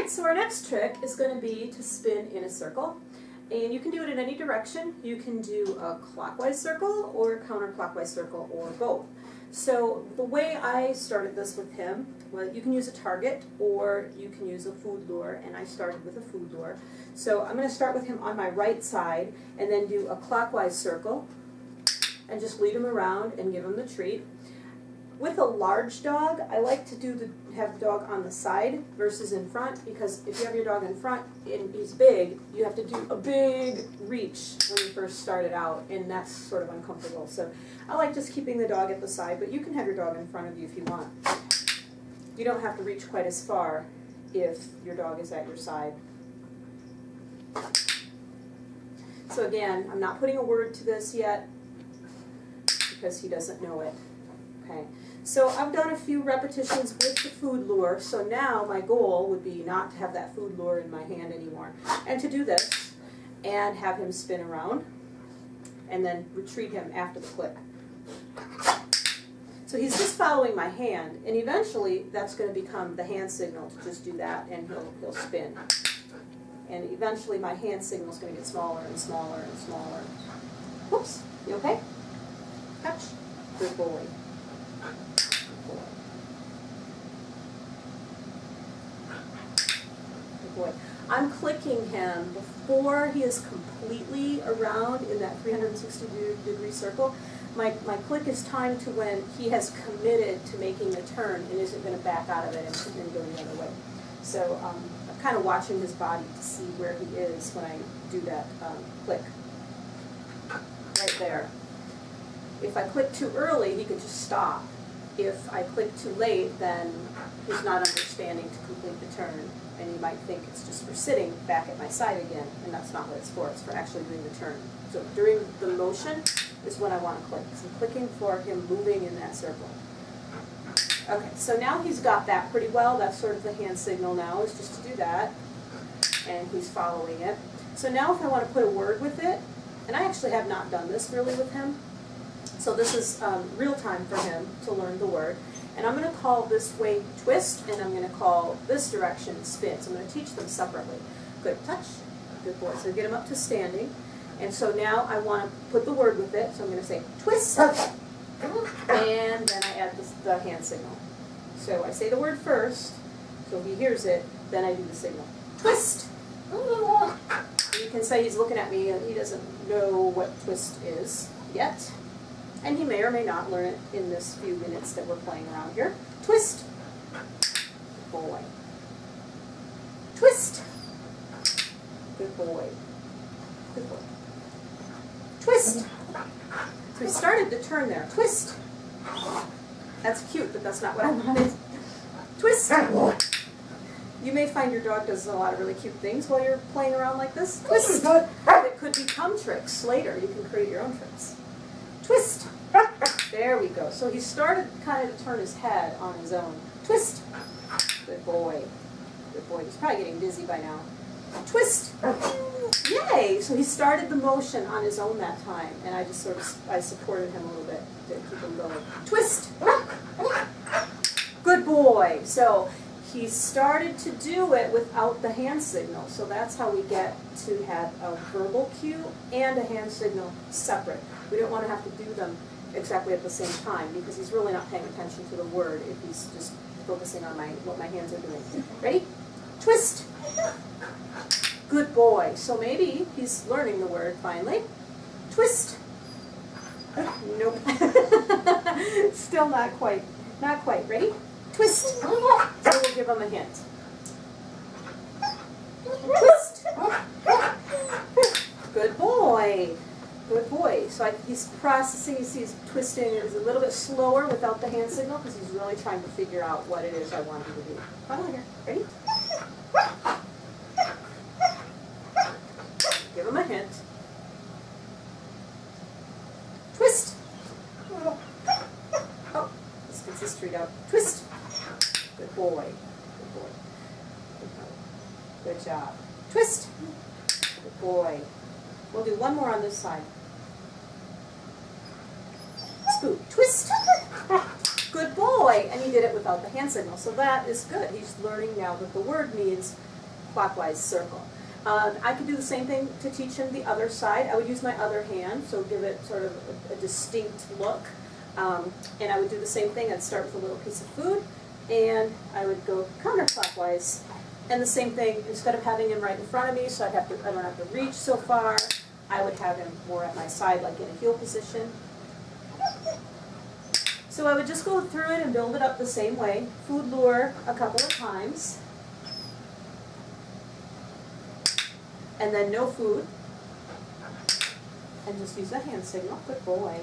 Alright, so our next trick is going to be to spin in a circle. And you can do it in any direction. You can do a clockwise circle or a counterclockwise circle or both. So the way I started this with him, well, you can use a target or you can use a food lure, and I started with a food lure. So I'm going to start with him on my right side and then do a clockwise circle and just lead him around and give him the treat. With a large dog, I like to have the dog on the side versus in front, because if you have your dog in front and he's big, you have to do a big reach when you first started out, and that's sort of uncomfortable. So I like just keeping the dog at the side, but you can have your dog in front of you if you want. You don't have to reach quite as far if your dog is at your side. So again, I'm not putting a word to this yet because he doesn't know it. Okay. So I've done a few repetitions with the food lure, so now my goal would be not to have that food lure in my hand anymore, and to do this and have him spin around and then retreat him after the click. So he's just following my hand, and eventually that's going to become the hand signal to just do that, and he'll spin. And eventually my hand signal is going to get smaller and smaller and smaller. Whoops, you okay? Touch. Good boy. Boy. I'm clicking him before he is completely around in that 360-degree circle. My click is timed to when he has committed to making a turn and isn't going to back out of it and go the other way. So I'm kind of watching his body to see where he is when I do that click. Right there. If I click too early, he could just stop. If I click too late, then he's not understanding to complete the turn, and you might think it's just for sitting back at my side again, and that's not what it's for. It's for actually doing the turn. So during the motion is when I want to click. So I'm clicking for him moving in that circle. Okay, so now he's got that pretty well. That's sort of the hand signal now, is just to do that, and he's following it. So now if I want to put a word with it, and I actually have not done this really with him, so this is real time for him to learn the word. And I'm going to call this way twist, and I'm going to call this direction spin. So I'm going to teach them separately. Good touch. Good boy. So get him up to standing. And so now I want to put the word with it. So I'm going to say twist. And then I add the hand signal. So I say the word first. So if he hears it, then I do the signal. Twist. You can say he's looking at me and he doesn't know what twist is yet. And he may or may not learn it in this few minutes that we're playing around here. Twist. Good boy. Twist. Good boy. Good boy. Twist. So he started to turn there. Twist. That's cute, but that's not what I wanted. Twist. You may find your dog does a lot of really cute things while you're playing around like this. Twist. It could become tricks later. You can create your own tricks. Twist. There we go. So he started kind of to turn his head on his own. Twist. Good boy. Good boy. He's probably getting dizzy by now. Twist. Yay! So he started the motion on his own that time, and I just I supported him a little bit to keep him going. Twist. Good boy. So he started to do it without the hand signal. So that's how we get to have a verbal cue and a hand signal separate. We don't want to have to do them exactly at the same time, because he's really not paying attention to the word if he's just focusing on what my hands are doing. Ready? Twist. Good boy. So maybe he's learning the word finally. Twist. Nope. Still not quite. Not quite. Ready? Twist. So we'll give him a hint. Twist. Good boy. Good boy. So he's processing, he's twisting. It's a little bit slower without the hand signal because he's really trying to figure out what it is I want him to do. Come on here. Ready? Give him a hint. Twist. Oh, this gets his treat out. Twist. Good boy. Good boy. Good job. Twist. Good boy. We'll do one more on this side. Scoop. Twist. Good boy. And he did it without the hand signal. So that is good. He's learning now that the word means clockwise circle. I could do the same thing to teach him the other side. I would use my other hand, so give it sort of a distinct look. And I would do the same thing. I'd start with a little piece of food, and I would go counterclockwise. And the same thing, instead of having him right in front of me, so I don't have to reach so far, I would have him more at my side, like in a heel position. So I would just go through it and build it up the same way. Food lure a couple of times. And then no food. And just use the hand signal. Good boy.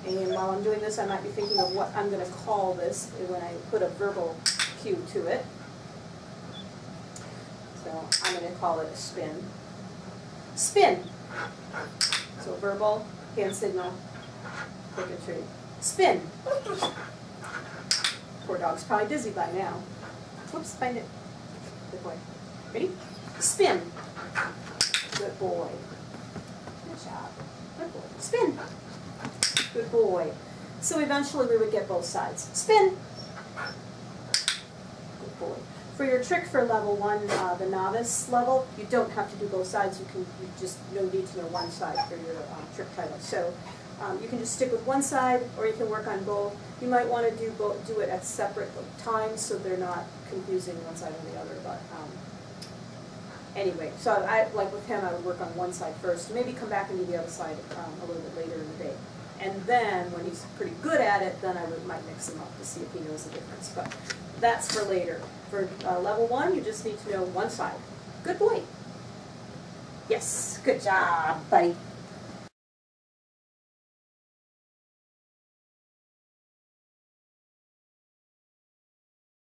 And while I'm doing this, I might be thinking of what I'm going to call this when I put a verbal cue to it. So I'm going to call it a spin. Spin. So verbal, hand signal, click and treat. Spin. Poor dog's probably dizzy by now. Whoops, find it. Good boy. Ready? Spin. Good boy. Good job. Good boy. Spin. Good boy. So eventually we would get both sides. Spin. Good boy. For your trick for level 1, the novice level, you don't have to do both sides. You just no need to know one side for your trick title. So you can just stick with one side, or you can work on both. You might want to do it at separate times so they're not confusing one side or the other. But anyway, so like with him, I would work on one side first, maybe come back and do the other side a little bit later in the day. And then, when he's pretty good at it, then I might mix him up to see if he knows the difference. But that's for later. For level 1, you just need to know one side. Good boy. Yes, good job, buddy.